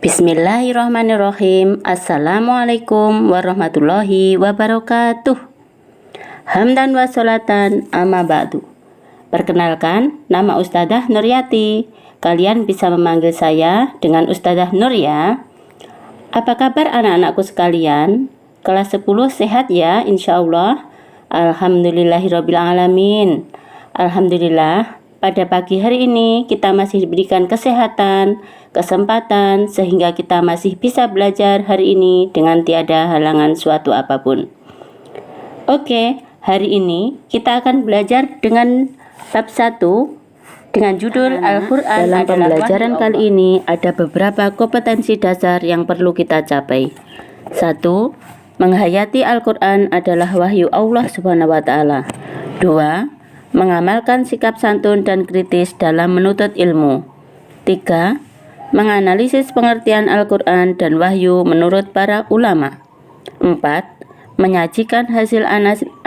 Bismillahirrahmanirrahim. Assalamualaikum warahmatullahi wabarakatuh. Hamdan wa sholatan amma ba'du. Perkenalkan, nama Ustadzah Nuryati. Kalian bisa memanggil saya dengan Ustadzah Nur ya. Apa kabar anak-anakku sekalian? Kelas 10 sehat ya insyaallah. Alhamdulillahirabbil alamin. Alhamdulillah, pada pagi hari ini kita masih diberikan kesehatan, kesempatan sehingga kita masih bisa belajar hari ini dengan tiada halangan suatu apapun. Oke, hari ini kita akan belajar dengan bab 1 dengan judul Al-Quran. Dalam pembelajaran kali ini ada beberapa kompetensi dasar yang perlu kita capai. 1. Menghayati Al-Quran adalah wahyu Allah Subhanahu wa Ta'ala. 2. Mengamalkan sikap santun dan kritis dalam menuntut ilmu. 3. Menganalisis pengertian Al-Quran dan wahyu menurut para ulama. 4. Menyajikan hasil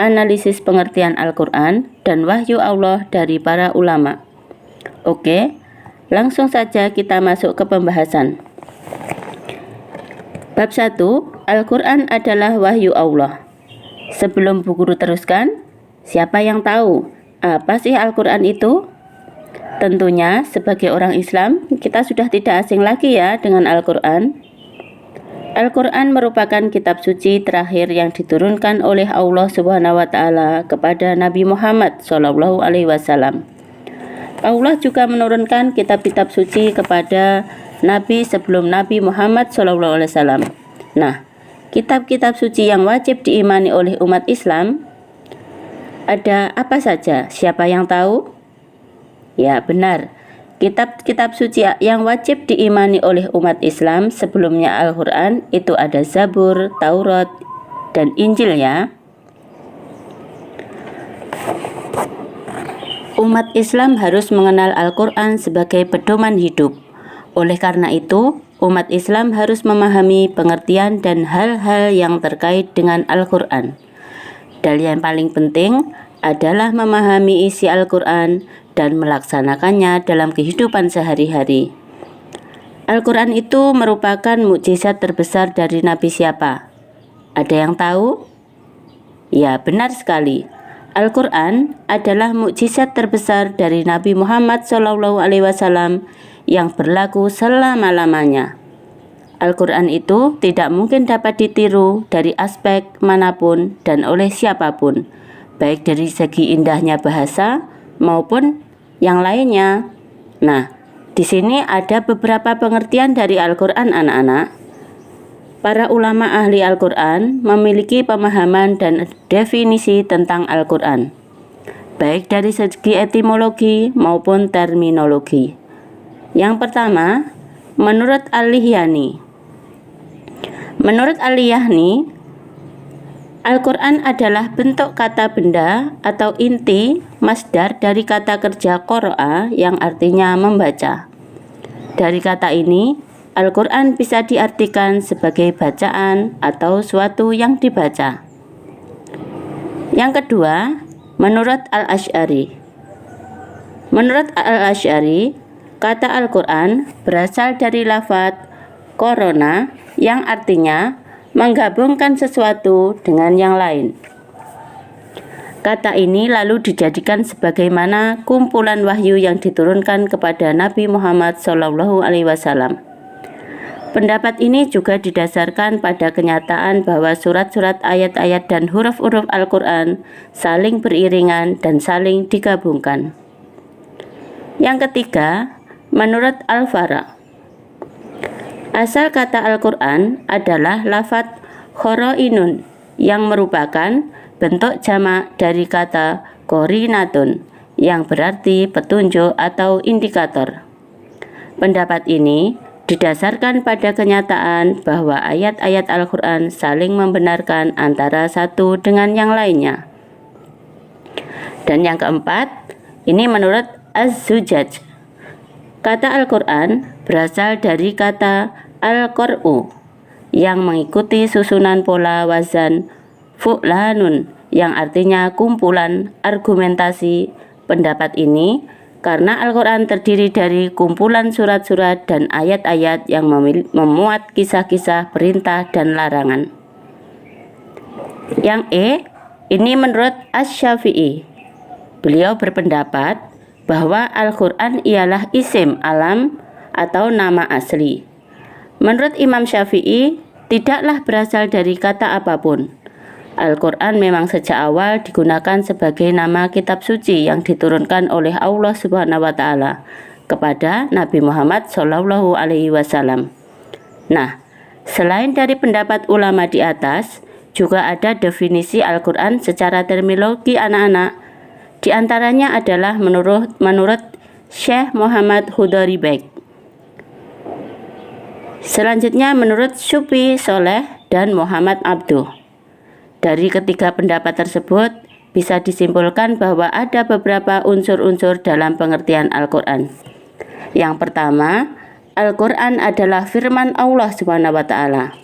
analisis pengertian Al-Quran dan wahyu Allah dari para ulama. Oke, langsung saja kita masuk ke pembahasan. Bab 1. Al-Quran adalah wahyu Allah. Sebelum Bu Guru teruskan, siapa yang tahu apa sih Al-Quran itu? Tentunya sebagai orang Islam, kita sudah tidak asing lagi ya dengan Al-Quran. Al-Quran merupakan kitab suci terakhir yang diturunkan oleh Allah Subhanahu wa Ta'ala kepada Nabi Muhammad SAW. Allah juga menurunkan kitab-kitab suci kepada Nabi sebelum Nabi Muhammad SAW. Nah, kitab-kitab suci yang wajib diimani oleh umat Islam ada apa saja? Siapa yang tahu? Ya, benar. Kitab-kitab suci yang wajib diimani oleh umat Islam sebelumnya Al-Quran itu ada Zabur, Taurat, dan Injil ya. Umat Islam harus mengenal Al-Quran sebagai pedoman hidup. Oleh karena itu, umat Islam harus memahami pengertian dan hal-hal yang terkait dengan Al-Quran. Dan yang paling penting adalah memahami isi Al-Quran dan melaksanakannya dalam kehidupan sehari-hari. Al-Quran itu merupakan mukjizat terbesar dari Nabi siapa? Ada yang tahu? Ya, benar sekali. Al-Quran adalah mukjizat terbesar dari Nabi Muhammad SAW yang berlaku selama-lamanya. Al-Quran itu tidak mungkin dapat ditiru dari aspek manapun dan oleh siapapun, baik dari segi indahnya bahasa maupun yang lainnya. Nah, di sini ada beberapa pengertian dari Al-Quran anak-anak. Para ulama ahli Al-Quran memiliki pemahaman dan definisi tentang Al-Quran, baik dari segi etimologi maupun terminologi. Yang pertama, menurut Al-Lihyani. Menurut Al-Lihyani, Al-Quran adalah bentuk kata benda atau inti masdar dari kata kerja qara'a yang artinya membaca. Dari kata ini, Al-Quran bisa diartikan sebagai bacaan atau suatu yang dibaca. Yang kedua, menurut Al-Asy'ari. Menurut Al-Asy'ari, kata Al-Quran berasal dari lafadz korona yang artinya menggabungkan sesuatu dengan yang lain. Kata ini lalu dijadikan sebagaimana kumpulan wahyu yang diturunkan kepada Nabi Muhammad SAW. Pendapat ini juga didasarkan pada kenyataan bahwa surat-surat, ayat-ayat, dan huruf-huruf Al-Quran saling beriringan dan saling digabungkan. Yang ketiga, menurut Al-Fara. Asal kata Al-Quran adalah lafadz khoroinun yang merupakan bentuk jamak dari kata korinatun yang berarti petunjuk atau indikator. Pendapat ini didasarkan pada kenyataan bahwa ayat-ayat Al-Quran saling membenarkan antara satu dengan yang lainnya. Dan yang keempat, ini menurut Az-Zujaj. Kata Al-Quran berasal dari kata Al-Qur'u yang mengikuti susunan pola wazan fu'lanun yang artinya kumpulan argumentasi. Pendapat ini karena Al-Quran terdiri dari kumpulan surat-surat dan ayat-ayat yang memuat kisah-kisah perintah dan larangan. Yang E, ini menurut Asy-Syafi'i. Beliau berpendapat bahwa Al-Quran ialah isim alam atau nama asli. Menurut Imam Syafi'i, tidaklah berasal dari kata apapun. Al-Quran memang sejak awal digunakan sebagai nama kitab suci yang diturunkan oleh Allah Subhanahu wa Ta'ala kepada Nabi Muhammad SAW. Nah, selain dari pendapat ulama di atas, juga ada definisi Al-Quran secara terminologi anak-anak. Di antaranya adalah menurut Syekh Muhammad Hudhari Beg. Selanjutnya menurut Syufi Soleh dan Muhammad Abduh. Dari ketiga pendapat tersebut, bisa disimpulkan bahwa ada beberapa unsur-unsur dalam pengertian Al-Quran. Yang pertama, Al-Quran adalah firman Allah Subhanahu wa Ta'ala.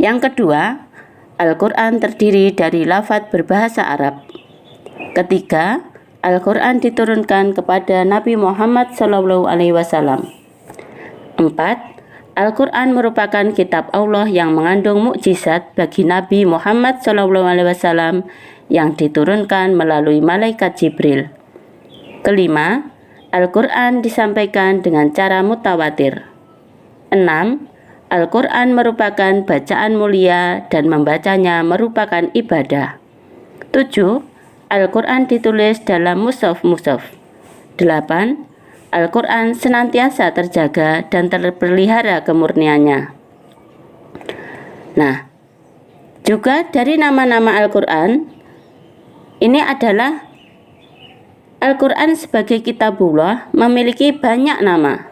Yang kedua, Al-Quran terdiri dari lafaz berbahasa Arab. Ketiga, Al-Quran diturunkan kepada Nabi Muhammad SAW. 4. Al-Quran merupakan kitab Allah yang mengandung mukjizat bagi Nabi Muhammad SAW yang diturunkan melalui malaikat Jibril. Kelima, Al-Quran disampaikan dengan cara mutawatir. 6. Al-Quran merupakan bacaan mulia dan membacanya merupakan ibadah. 7. Al-Quran ditulis dalam mushaf-mushaf. 8. Al-Quran senantiasa terjaga dan terpelihara kemurniannya. Nah, juga dari nama-nama Al-Quran, ini adalah Al-Quran sebagai kitabullah memiliki banyak nama.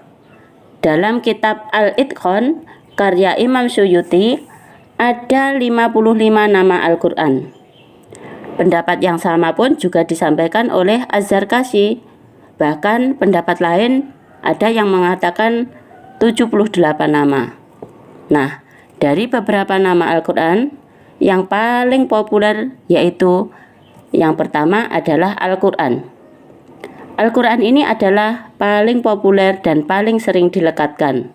Dalam kitab Al-Itqan, karya Imam Suyuti, ada 55 nama Al-Quran. Pendapat yang sama pun juga disampaikan oleh Az-Zarkashi. Bahkan pendapat lain ada yang mengatakan 78 nama. Nah, dari beberapa nama Al-Quran, yang paling populer yaitu yang pertama adalah Al-Quran. Al-Quran ini adalah paling populer dan paling sering dilekatkan.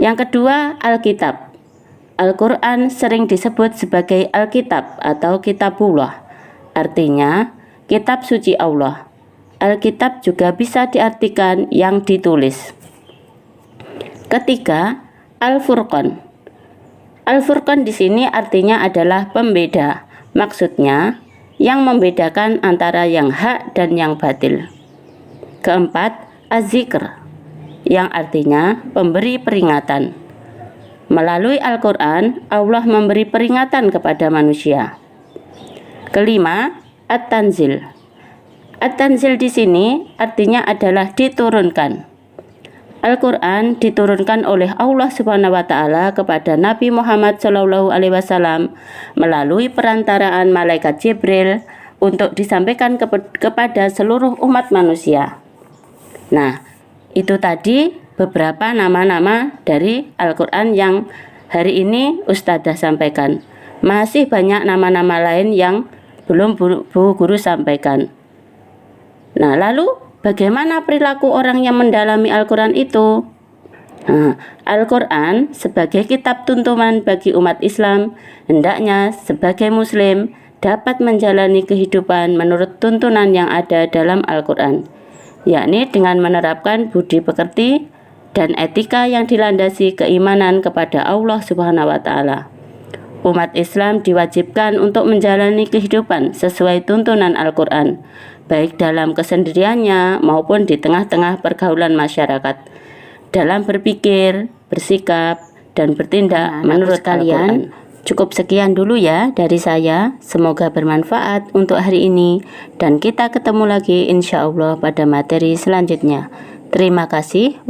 Yang kedua, Alkitab. Al-Quran sering disebut sebagai Alkitab atau Kitabullah, artinya kitab suci Allah. Alkitab juga bisa diartikan yang ditulis. Ketiga, Al-Furqan. Al-Furqan di sini artinya adalah pembeda. Maksudnya, yang membedakan antara yang hak dan yang batil. Keempat, Az-Zikr, yang artinya pemberi peringatan. Melalui Al-Quran, Allah memberi peringatan kepada manusia. Kelima, At-Tanzil. At-Tanzil di sini artinya adalah diturunkan. Al-Quran diturunkan oleh Allah Subhanahu wa Ta'ala kepada Nabi Muhammad SAW melalui perantaraan malaikat Jibril untuk disampaikan kepada seluruh umat manusia. Nah, itu tadi beberapa nama-nama dari Al-Quran yang hari ini Ustadzah sampaikan. Masih banyak nama-nama lain yang belum Bu Guru sampaikan. Nah, lalu bagaimana perilaku orang yang mendalami Al-Quran itu? Nah, Al-Quran sebagai kitab tuntunan bagi umat Islam, hendaknya sebagai Muslim dapat menjalani kehidupan menurut tuntunan yang ada dalam Al-Quran, yakni dengan menerapkan budi pekerti dan etika yang dilandasi keimanan kepada Allah Subhanahu wa Ta'ala. Umat Islam diwajibkan untuk menjalani kehidupan sesuai tuntunan Al-Quran, baik dalam kesendiriannya maupun di tengah-tengah pergaulan masyarakat, dalam berpikir, bersikap, dan bertindak menurut kalian. Cukup sekian dulu ya dari saya, semoga bermanfaat untuk hari ini, dan kita ketemu lagi insya Allah pada materi selanjutnya. Terima kasih.